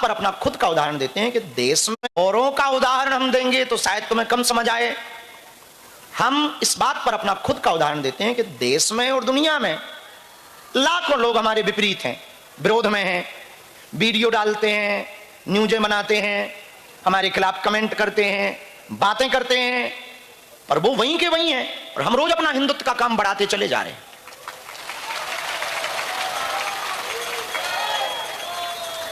पर अपना खुद का उदाहरण देते हैं कि देश में, औरों का उदाहरण हम देंगे तो शायद तुम्हें कम समझ आए। हम इस बात पर अपना खुद का उदाहरण देते हैं कि देश में और दुनिया में लाखों लोग हमारे विपरीत हैं, विरोध में हैं, वीडियो डालते हैं, न्यूज़ें बनाते हैं, हमारे खिलाफ कमेंट करते हैं, बातें करते हैं, पर वो वहीं के वहीं हैं और हम रोज अपना हिंदुत्व का काम बढ़ाते चले जा रहे हैं।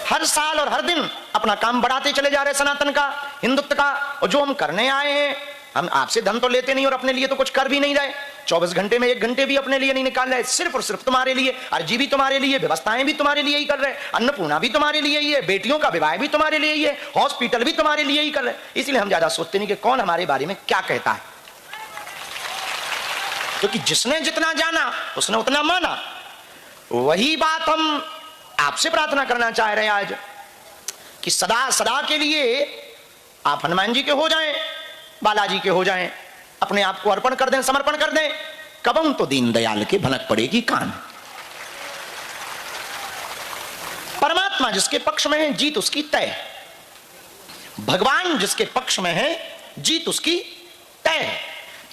हर साल और हर दिन अपना काम बढ़ाते चले जा रहे हैं, सनातन का, हिंदुत्व का। और जो हम करने आए हैं, हम आपसे धन तो लेते नहीं और अपने लिए तो कुछ कर भी नहीं रहे। 24 घंटे में 1 घंटे भी अपने लिए नहीं निकाल रहे, सिर्फ और सिर्फ तुम्हारे लिए। अर्जी भी तुम्हारे लिए, व्यवस्थाएं भी तुम्हारे लिए ही कर रहे, अन्नपूर्णा भी तुम्हारे लिए ही है, बेटियों का विवाह भी तुम्हारे लिए ही है, हॉस्पिटल भी तुम्हारे लिए ही कर रहे। इसलिए हम ज्यादा सोचते नहीं कि कौन हमारे बारे में क्या कहता है, क्योंकि जिसने जितना जाना उसने उतना माना। वही बात हम आपसे प्रार्थना करना चाह रहे हैं आज, कि सदा सदा के लिए आप हनुमान जी के हो जाएं, बालाजी के हो जाएं, अपने आप को अर्पण कर दें, समर्पण कर दें। कबम तो दीनदयाल के भनक पड़ेगी कान। परमात्मा जिसके पक्ष में है, जीत उसकी तय। भगवान जिसके पक्ष में है, जीत उसकी तय।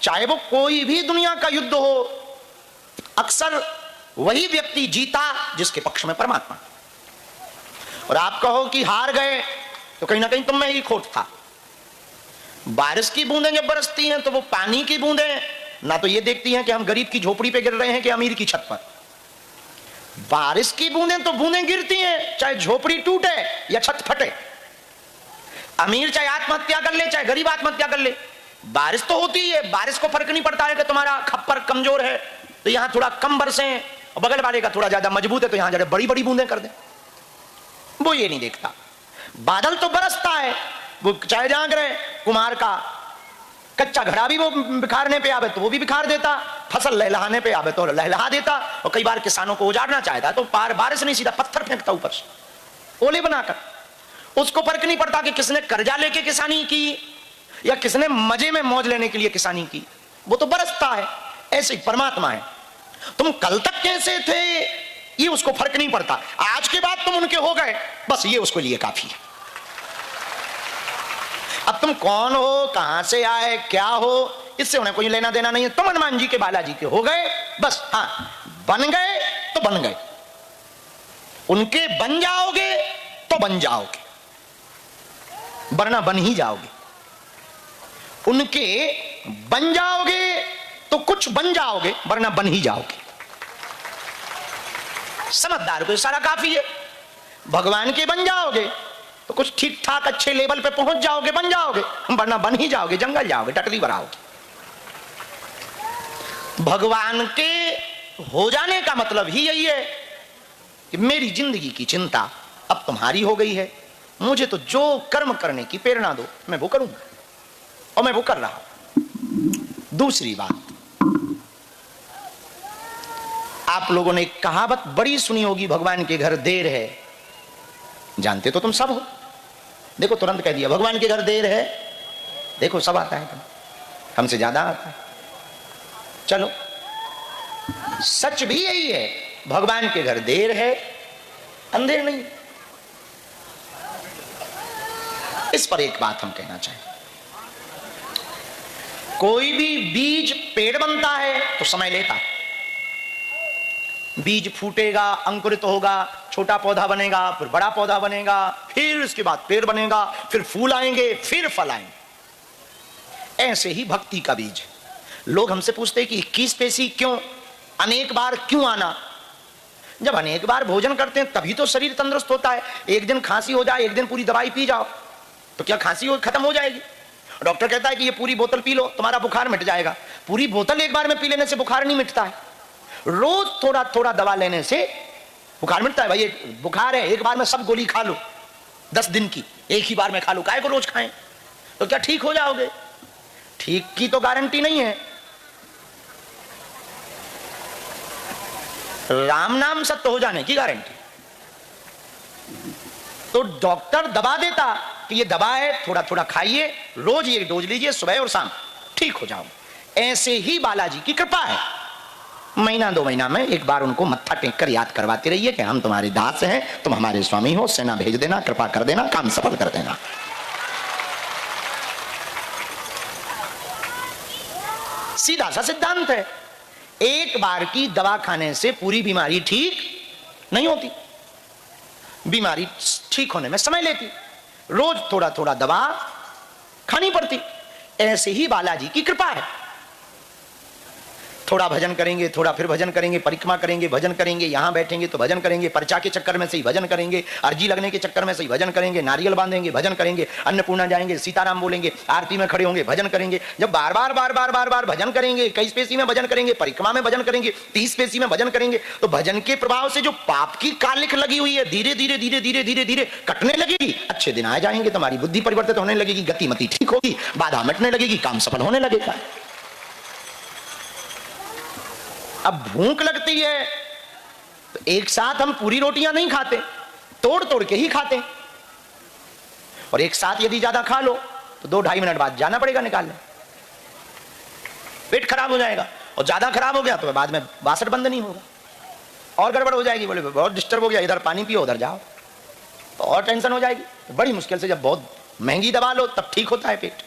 चाहे वो कोई भी दुनिया का युद्ध हो, अक्सर वही व्यक्ति जीता जिसके पक्ष में परमात्मा। और आप कहो कि हार गए तो कहीं ना कहीं तुम में ही खोट था। बारिश की बूंदें जब बरसती हैं तो वो पानी की बूंदें ना तो ये देखती हैं कि हम गरीब की झोपड़ी पे गिर रहे हैं कि अमीर की छत पर। बारिश की बूंदें तो बूंदें गिरती हैं, चाहे झोपड़ी टूटे या छत फटे। अमीर चाहे आत्महत्या कर ले, चाहे गरीब आत्महत्या कर ले, बारिश तो होती है। बारिश को फर्क नहीं पड़ता है कि तुम्हारा खप्पर कमजोर है तो यहां थोड़ा कम बरसे, और बगल वाले का थोड़ा ज्यादा मजबूत है तो यहां जरा बड़ी बड़ी बूंदें कर दे। वो ये नहीं देखता। बादल तो बरसता है, वो चाहे जाग रहे, कुम्हार का कच्चा घड़ा भी वो बिखारने पे आवे तो वो भी बिखार देता, फसल लहलहाने पे आवे तो लहलहा देता। और कई बार किसानों को उजाड़ना चाहता तो बारिश नहीं, सीधा पत्थर फेंकता ऊपर से ओले बनाकर। उसको फर्क नहीं पड़ता कि किसने कर्जा लेके किसानी की या किसने मजे में मौज लेने के लिए किसानी की, वो तो बरसता है। ऐसे ही परमात्मा है। तुम कल तक कैसे थे ये उसको फर्क नहीं पड़ता, आज के बाद तुम उनके हो गए, बस ये उसको लिए काफी है। अब तुम कौन हो, कहां से आए, क्या हो, इससे उन्हें कोई लेना देना नहीं है। तुम हनुमान जी के, बालाजी के हो गए, बस। हाँ, बन गए तो बन गए, उनके बन जाओगे तो बन जाओगे, वरना बन ही जाओगे। उनके बन जाओगे तो कुछ बन जाओगे, वरना बन ही जाओगे। समझदार को सारा काफी है। भगवान के बन जाओगे तो कुछ ठीक ठाक अच्छे लेवल पे पहुंच जाओगे, बन जाओगे, वरना बन ही जाओगे, जंगल जाओगे, टटली बनाओगे। भगवान के हो जाने का मतलब ही यही है कि मेरी जिंदगी की चिंता अब तुम्हारी हो गई है, मुझे तो जो कर्म करने की प्रेरणा दो मैं वो करूंगा, और मैं वो कर रहा हूं। दूसरी बात, आप लोगों ने कहावत बड़ी सुनी होगी, भगवान के घर देर है। जानते तो तुम सब हो। देखो तुरंत कह दिया भगवान के घर देर है, देखो सब आता है, हमसे ज्यादा आता है। चलो, सच भी यही है, भगवान के घर देर है, अंधेर नहीं। इस पर एक बात हम कहना चाहें, कोई भी बीज पेड़ बनता है तो समय लेता है। बीज फूटेगा, अंकुरित होगा, छोटा पौधा बनेगा, फिर बड़ा पौधा बनेगा, फिर उसके बाद पेड़ बनेगा, फिर फूल आएंगे, फिर फल आएंगे। ऐसे ही भक्ति का बीज। लोग हमसे पूछते हैं कि 21 पेशी क्यों, अनेक बार क्यों आना? जब अनेक बार भोजन करते हैं तभी तो शरीर तंदुरुस्त होता है। एक दिन खांसी हो जाए, एक दिन पूरी दवाई पी जाओ तो क्या खांसी खत्म हो जाएगी? डॉक्टर कहता है कि ये पूरी बोतल पी लो, तुम्हारा बुखार मिट जाएगा। पूरी बोतल एक बार में पी लेने से बुखार नहीं मिटता है, रोज थोड़ा थोड़ा दवा लेने से बुखार मिटता है। भाई एक बुखार है, एक बार में सब गोली खा लो 10 दिन की, एक ही बार में खा लो, काहे को रोज खाएं? तो क्या ठीक हो जाओगे? ठीक की तो गारंटी नहीं है। राम नाम सत्य हो जाने की गारंटी। तो डॉक्टर दवा देता कि ये दवा है, थोड़ा थोड़ा खाइए, रोज ये डोज लीजिए, सुबह और शाम, ठीक हो जाओ। ऐसे ही बालाजी की कृपा है। महीना 2 महीना में एक बार उनको मत्था टेक कर याद करवाते रहिए कि हम तुम्हारे दास हैं, तुम हमारे स्वामी हो, सेना भेज देना, कृपा कर देना, काम सफल कर देना। सीधा सा सिद्धांत है। एक बार की दवा खाने से पूरी बीमारी ठीक नहीं होती, बीमारी ठीक होने में समय लेती, रोज थोड़ा थोड़ा दवा खानी पड़ती। ऐसे ही बालाजी की कृपा है। थोड़ा भजन करेंगे, थोड़ा फिर भजन करेंगे, परिक्रमा करेंगे, भजन करेंगे, यहां बैठेंगे तो भजन करेंगे, पर्चा के चक्कर में से ही भजन करेंगे, अर्जी लगने के चक्कर में से ही भजन करेंगे, नारियल बांधेंगे भजन करेंगे, अन्नपूर्णा जाएंगे, सीताराम बोलेंगे, आरती में खड़े होंगे भजन करेंगे। जब बार बार बार बार बार बार भजन करेंगे, 21 पेशी में भजन करेंगे, परिक्रमा में भजन करेंगे, 30 पेशी में भजन करेंगे, तो भजन के प्रभाव से जो पाप की कालिख लगी हुई है धीरे धीरे धीरे धीरे धीरे धीरे कटने लगेगी। अच्छे दिन आ जाएंगे, तुम्हारी बुद्धि परिवर्तित होने लगेगी, गतिमति ठीक होगी, बाधा मिटने लगेगी, काम सफल होने लगेगा। अब भूख लगती है तो एक साथ हम पूरी रोटियां नहीं खाते, तोड़ तोड़ के ही खाते। और एक साथ यदि ज्यादा खा लो तो 2-2.5 मिनट बाद जाना पड़ेगा निकालने, पेट खराब हो जाएगा। और ज्यादा खराब हो गया तो बाद में 62 बंद नहीं होगा, और गड़बड़ हो जाएगी। बोले बहुत डिस्टर्ब हो गया, इधर पानी पियो उधर जाओ, तो और टेंशन हो जाएगी। तो बड़ी मुश्किल से जब बहुत महंगी दवा लो तब ठीक होता है पेट।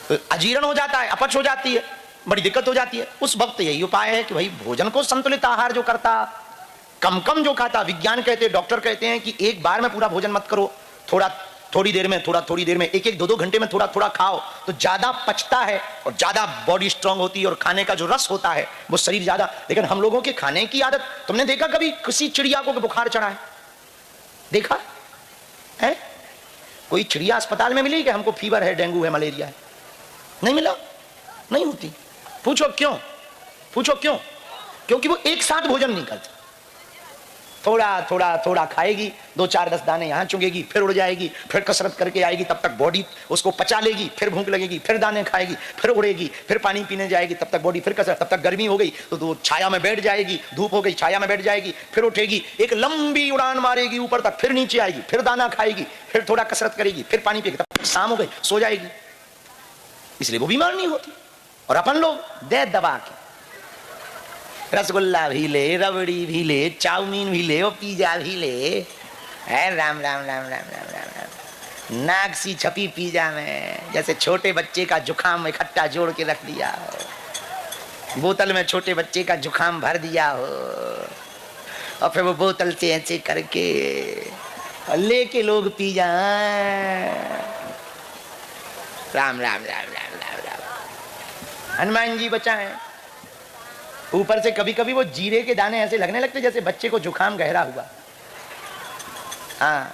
तो अजीर्ण हो जाता है, अपच हो जाती है, बड़ी दिक्कत हो जाती है। उस वक्त यही उपाय है कि भाई भोजन को संतुलित आहार जो करता, कम कम जो खाता। विज्ञान कहते हैं, डॉक्टर कहते हैं कि एक बार में पूरा भोजन मत करो, थोड़ा थोड़ी देर में, थोड़ा थोड़ी देर में, 1-1, 2-2 घंटे में थोड़ा थोड़ा खाओ तो ज्यादा पचता है और ज्यादा बॉडी स्ट्रांग होती है और खाने का जो रस होता है वो शरीर ज्यादा। लेकिन हम लोगों के खाने की आदत, तुमने देखा कभी किसी चिड़िया को बुखार चढ़ा है? देखा है? कोई चिड़िया अस्पताल में मिली कि हमको फीवर है, डेंगू है, मलेरिया है? नहीं मिला, नहीं होती। पूछो क्यों? पूछो क्यों? क्योंकि वो एक साथ भोजन नहीं करती। थोड़ा थोड़ा थोड़ा खाएगी, 2-4-10 दाने यहां चुंगेगी, फिर उड़ जाएगी, फिर कसरत करके आएगी, तब तक बॉडी उसको पचा लेगी, फिर भूख लगेगी, फिर दाने खाएगी, फिर उड़ेगी, फिर पानी पीने जाएगी, तब तक बॉडी फिर कसरत, तब तक गर्मी हो गई तो छाया में बैठ जाएगी, धूप हो गई छाया में बैठ जाएगी, फिर उठेगी, एक लंबी उड़ान मारेगी ऊपर तक, फिर नीचे आएगी, फिर दाना खाएगी, फिर थोड़ा कसरत करेगी, फिर पानी पिएगी, तब तक शाम हो गई, सो जाएगी। इसलिए वो बीमार नहीं होती। और अपन लोग दे दबा के रसगुल्ला भी ले, रबड़ी भी ले, चाउमीन भी ले, पिज्जा भी ले, है राम राम राम राम राम राम राम। नाक सी छपी पिज्जा में, जैसे छोटे बच्चे का जुखाम इकट्ठा जोड़ के रख दिया हो, बोतल में छोटे बच्चे का जुखाम भर दिया हो, और फिर वो बोतल से ऐसे करके लेके लोग पी जाए। राम राम राम राम राम राम। हनुमान जी बचाएं। ऊपर से कभी कभी वो जीरे के दाने ऐसे लगने लगते जैसे बच्चे को जुखाम गहरा हुआ। हाँ,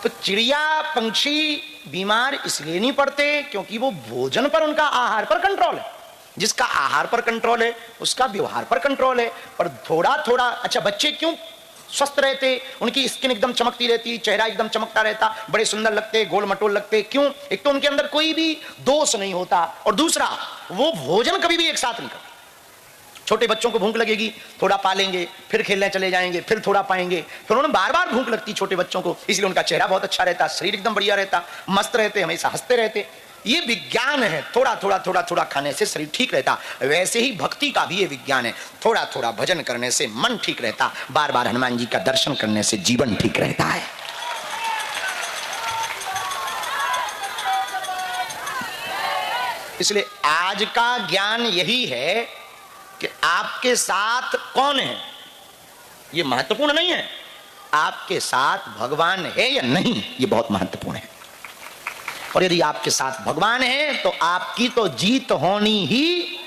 तो चिड़िया पंछी बीमार इसलिए नहीं पड़ते क्योंकि वो भोजन पर, उनका आहार पर कंट्रोल है। जिसका आहार पर कंट्रोल है उसका व्यवहार पर कंट्रोल है। पर थोड़ा थोड़ा, अच्छा बच्चे क्यों स्वस्थ रहते? उनकी स्किन एकदम चमकती रहती, चेहरा एकदम चमकता रहता, बड़े सुंदर लगते, गोल मटोल लगते। क्यों? एक तो उनके अंदर कोई भी दोष नहीं होता, और दूसरा वो भोजन कभी भी एक साथ नहीं करते। छोटे बच्चों को भूख लगेगी, थोड़ा पालेंगे, फिर खेलने चले जाएंगे, फिर थोड़ा पाएंगे, फिर उन्हें बार बार भूख लगती छोटे बच्चों को, इसलिए उनका चेहरा बहुत अच्छा रहता, शरीर एकदम बढ़िया रहता, मस्त रहते, हमेशा हंसते रहते। ये विज्ञान है, थोड़ा थोड़ा थोड़ा थोड़ा खाने से शरीर ठीक रहता। वैसे ही भक्ति का भी ये विज्ञान है, थोड़ा थोड़ा भजन करने से मन ठीक रहता, बार बार हनुमान जी का दर्शन करने से जीवन ठीक रहता है। इसलिए आज का ज्ञान यही है कि आपके साथ कौन है, ये महत्वपूर्ण नहीं है। आपके साथ भगवान है या नहीं, ये बहुत महत्वपूर्ण है। और यदि आपके साथ भगवान है तो आपकी तो जीत होनी ही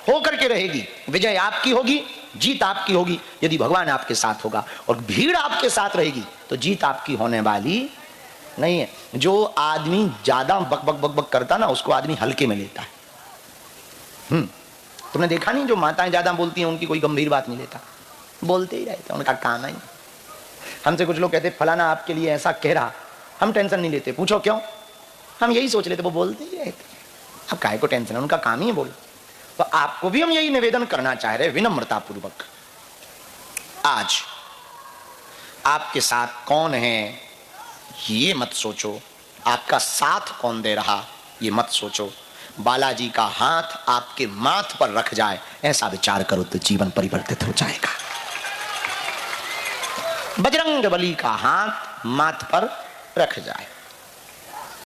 होकर के रहेगी। विजय आपकी होगी, जीत आपकी होगी यदि भगवान आपके साथ होगा। और भीड़ आपके साथ रहेगी तो जीत आपकी होने वाली नहीं है। जो आदमी ज्यादा बक बक बक बक करता ना, उसको आदमी हल्के में लेता है। तुमने देखा नहीं, जो माताएं ज्यादा बोलती हैं उनकी कोई गंभीर बात नहीं लेता, बोलते ही रहते, उनका काम है। हमसे कुछ लोग कहते फलाना आपके लिए ऐसा कह रहा, हम टेंशन नहीं लेते। पूछो क्यों? हम यही सोच लेते वो बोलते ही रहते, अब काहे को टेंशन है, उनका काम ही है बोल। तो आपको भी हम यही निवेदन करना चाह रहे विनम्रता पूर्वक, आज आपके साथ कौन है ये मत सोचो, आपका साथ कौन दे रहा ये मत सोचो। बालाजी का हाथ आपके माथ पर रख जाए, ऐसा विचार करो तो जीवन परिवर्तित हो जाएगा। बजरंग बली का हाथ माथ पर रख जाए।